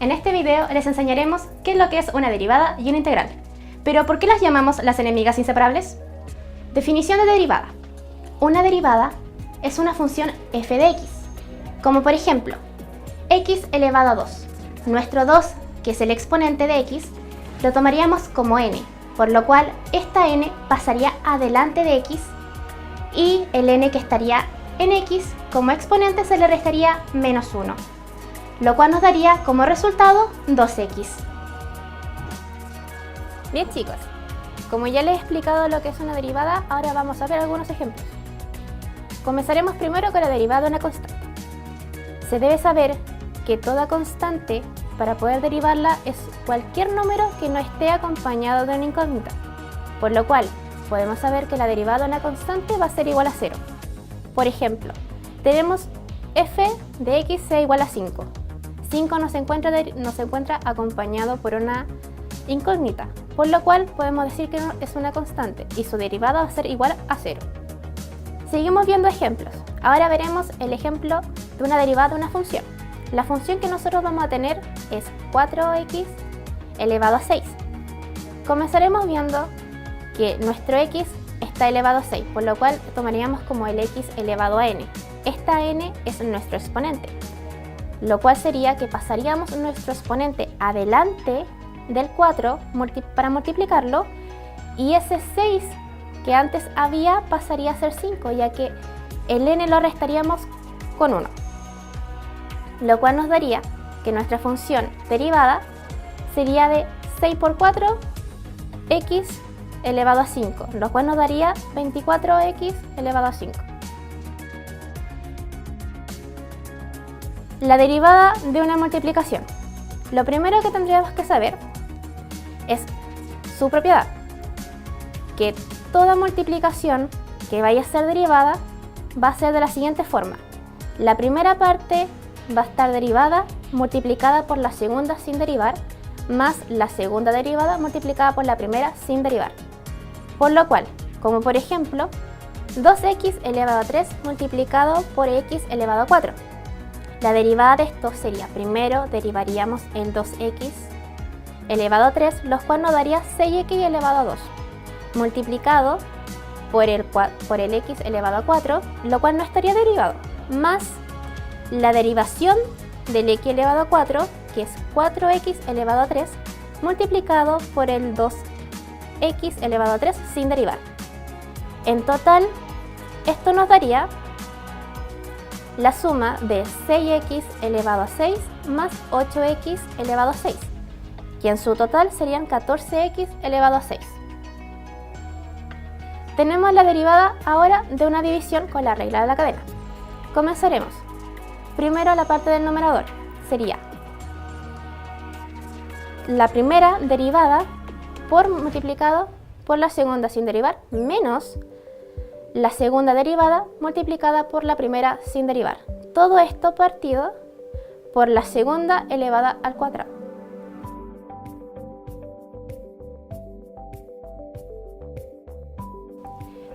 En este video les enseñaremos qué es lo que es una derivada y una integral. Pero ¿por qué las llamamos las enemigas inseparables? Definición de derivada. Una derivada es una función f de x, como por ejemplo, x elevado a 2. Nuestro 2, que es el exponente de x, lo tomaríamos como n, por lo cual esta n pasaría adelante de x y el n que estaría en x como exponente se le restaría menos 1, lo cual nos daría como resultado 2x. Bien chicos, como ya les he explicado lo que es una derivada, ahora vamos a ver algunos ejemplos. Comenzaremos primero con la derivada de una constante. Se debe saber que toda constante, para poder derivarla, es cualquier número que no esté acompañado de una incógnita, por lo cual podemos saber que la derivada de una constante va a ser igual a 0. Por ejemplo, tenemos f de x sea igual a 5. 5 nos encuentra acompañado por una incógnita, por lo cual podemos decir que es una constante y su derivada va a ser igual a 0. Seguimos viendo ejemplos. Ahora veremos el ejemplo de una derivada de una función. La función que nosotros vamos a tener es 4x elevado a 6. Comenzaremos viendo que nuestro x está elevado a 6, por lo cual tomaríamos como el x elevado a n. Esta n es nuestro exponente, lo cual sería que pasaríamos nuestro exponente adelante del 4 para multiplicarlo, y ese 6 que antes había pasaría a ser 5, ya que el n lo restaríamos con 1, lo cual nos daría que nuestra función derivada sería de 6 por 4 x elevado a 5, lo cual nos daría 24x elevado a 5. La derivada de una multiplicación. Lo primero que tendríamos que saber es su propiedad, que toda multiplicación que vaya a ser derivada va a ser de la siguiente forma. La primera parte va a estar derivada multiplicada por la segunda sin derivar, más la segunda derivada multiplicada por la primera sin derivar. Por lo cual, como por ejemplo, 2x elevado a 3 multiplicado por x elevado a 4. La derivada de esto sería, primero derivaríamos el 2x elevado a 3, lo cual nos daría 6x elevado a 2, multiplicado por el x elevado a 4, lo cual no estaría derivado, más la derivación del x elevado a 4, que es 4x elevado a 3, multiplicado por el 2x elevado a 3 sin derivar. En total, esto nos daría la suma de 6x elevado a 6 más 8x elevado a 6, que en su total serían 14x elevado a 6. Tenemos la derivada ahora de una división con la regla de la cadena. Comenzaremos. Primero la parte del numerador. Sería la primera derivada multiplicado por la segunda sin derivar, menos la segunda derivada multiplicada por la primera sin derivar. Todo esto partido por la segunda elevada al cuadrado.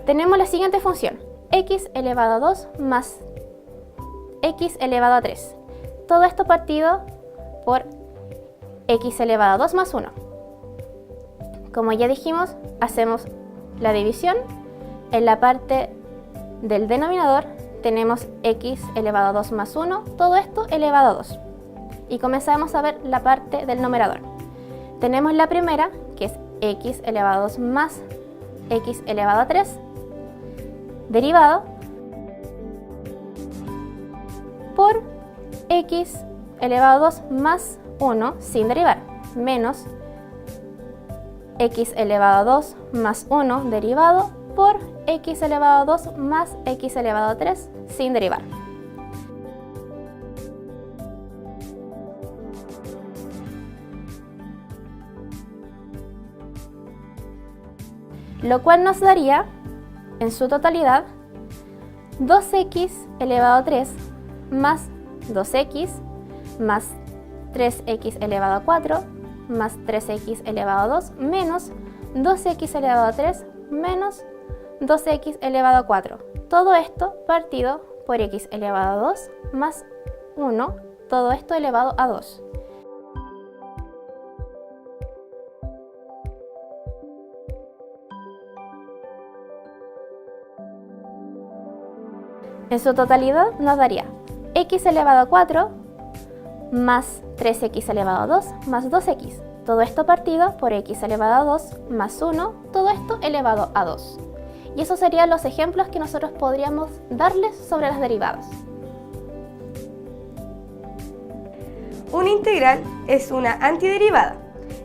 Tenemos la siguiente función, x elevado a 2 más x elevado a 3. Todo esto partido por x elevado a 2 más 1. Como ya dijimos, hacemos la división. En la parte del denominador tenemos x elevado a 2 más 1, todo esto elevado a 2. Y comenzamos a ver la parte del numerador. Tenemos la primera, que es x elevado a 2 más x elevado a 3, derivado por x elevado a 2 más 1 sin derivar, menos x elevado a 2 más 1 derivado por x elevado a 2 más x elevado a 3 sin derivar. Lo cual nos daría, en su totalidad, 2x elevado a 3 más 2x más 3x elevado a 4 más 3x elevado a 2 menos 2x elevado a 3 menos 2x elevado a 4. Todo esto partido por x elevado a 2 más 1, todo esto elevado a 2. En su totalidad nos daría x elevado a 4 más 3x elevado a 2 más 2x. Todo esto partido por x elevado a 2 más 1, todo esto elevado a 2. Y esos serían los ejemplos que nosotros podríamos darles sobre las derivadas. Una integral es una antiderivada.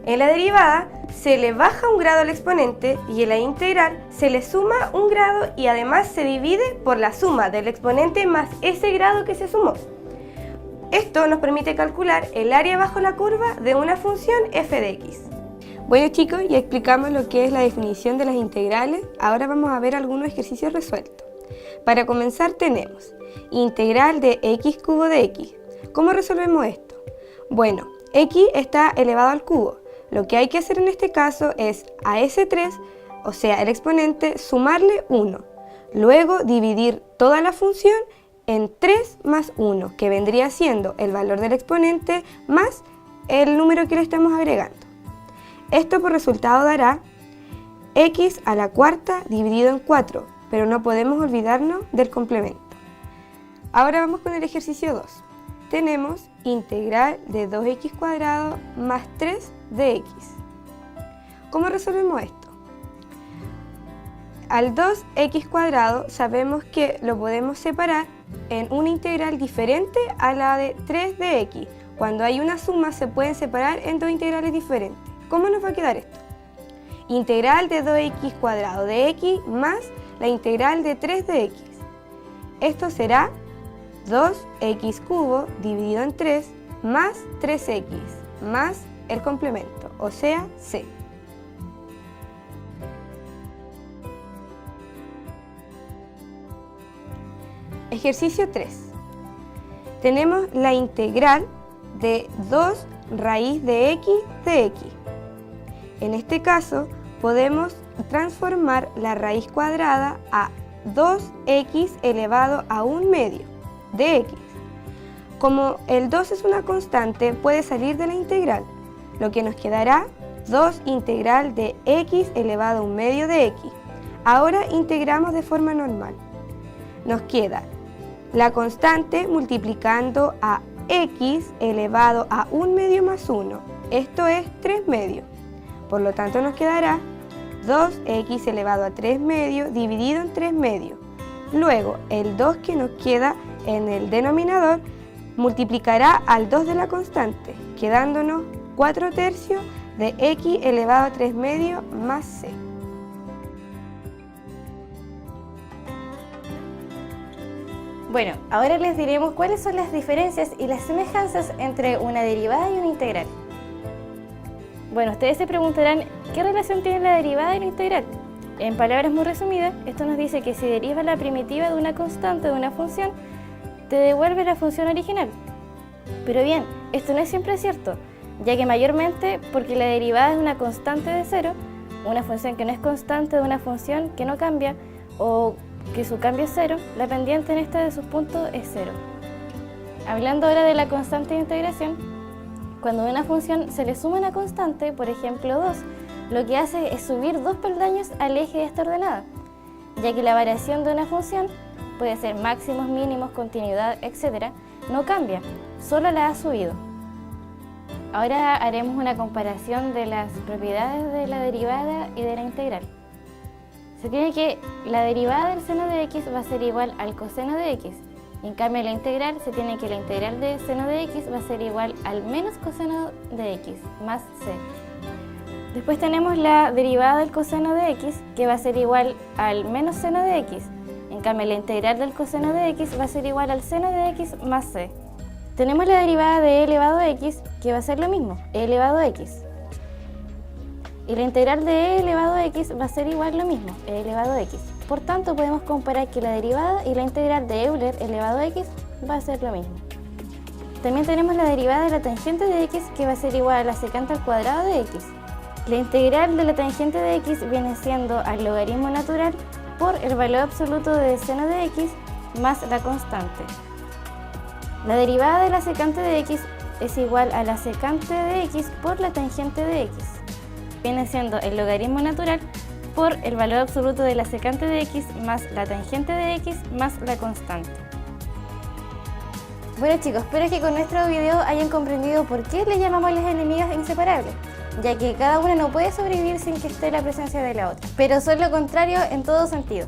En la derivada se le baja un grado al exponente y en la integral se le suma un grado y además se divide por la suma del exponente más ese grado que se sumó. Esto nos permite calcular el área bajo la curva de una función f de x. Bueno chicos, ya explicamos lo que es la definición de las integrales, ahora vamos a ver algunos ejercicios resueltos. Para comenzar tenemos integral de x cubo de x. ¿Cómo resolvemos esto? Bueno, x está elevado al cubo. Lo que hay que hacer en este caso es a ese 3, o sea el exponente, sumarle 1. Luego dividir toda la función en 3 más 1, que vendría siendo el valor del exponente más el número que le estamos agregando. Esto por resultado dará x a la cuarta dividido en 4, pero no podemos olvidarnos del complemento. Ahora vamos con el ejercicio 2. Tenemos integral de 2x cuadrado más 3 de x. ¿Cómo resolvemos esto? Al 2x cuadrado sabemos que lo podemos separar en una integral diferente a la de 3 de x. Cuando hay una suma se pueden separar en dos integrales diferentes. ¿Cómo nos va a quedar esto? Integral de 2x cuadrado de x más la integral de 3 de x. Esto será 2x cubo dividido en 3 más 3x más el complemento, o sea, c. Ejercicio 3. Tenemos la integral de 2 raíz de x de x. En este caso, podemos transformar la raíz cuadrada a 2x elevado a 1 medio de x. Como el 2 es una constante, puede salir de la integral, lo que nos quedará 2 integral de x elevado a 1 medio de x. Ahora integramos de forma normal. Nos queda la constante multiplicando a x elevado a 1 medio más 1. Esto es 3 medios. Por lo tanto nos quedará 2x elevado a 3 medios dividido en 3 medios. Luego el 2 que nos queda en el denominador multiplicará al 2 de la constante, quedándonos 4 tercios de x elevado a 3 medios más c. Bueno, ahora les diremos cuáles son las diferencias y las semejanzas entre una derivada y una integral. Bueno, ustedes se preguntarán, ¿qué relación tiene la derivada y la integral? En palabras muy resumidas, esto nos dice que si derivas la primitiva de una constante de una función, te devuelve la función original. Pero bien, esto no es siempre cierto, ya que mayormente porque la derivada es una constante de cero, una función que no es constante de una función que no cambia, o que su cambio es cero, la pendiente en esta de sus puntos es cero. Hablando ahora de la constante de integración, cuando a una función se le suma una constante, por ejemplo 2, lo que hace es subir 2 peldaños al eje de esta ordenada, ya que la variación de una función, puede ser máximos, mínimos, continuidad, etc., no cambia, solo la ha subido. Ahora haremos una comparación de las propiedades de la derivada y de la integral. Se tiene que la derivada del seno de x va a ser igual al coseno de x. En cambio, la integral se tiene que la integral de seno de x va a ser igual al menos coseno de x más c. Después tenemos la derivada del coseno de x, que va a ser igual al menos seno de x. En cambio, la integral del coseno de x va a ser igual al seno de x más c. Tenemos la derivada de e elevado a x, que va a ser lo mismo, e elevado a x. Y la integral de e elevado a x va a ser igual lo mismo, e elevado a x. Por tanto, podemos comparar que la derivada y la integral de Euler elevado a x va a ser lo mismo. También tenemos la derivada de la tangente de x, que va a ser igual a la secante al cuadrado de x. La integral de la tangente de x viene siendo al logaritmo natural por el valor absoluto de seno de x más la constante. La derivada de la secante de x es igual a la secante de x por la tangente de x. Viene siendo el logaritmo natural por el valor absoluto de la secante de x más la tangente de x más la constante. Bueno chicos, espero que con nuestro video hayan comprendido por qué les llamamos las enemigas inseparables, ya que cada una no puede sobrevivir sin que esté la presencia de la otra, pero son lo contrario en todo sentido.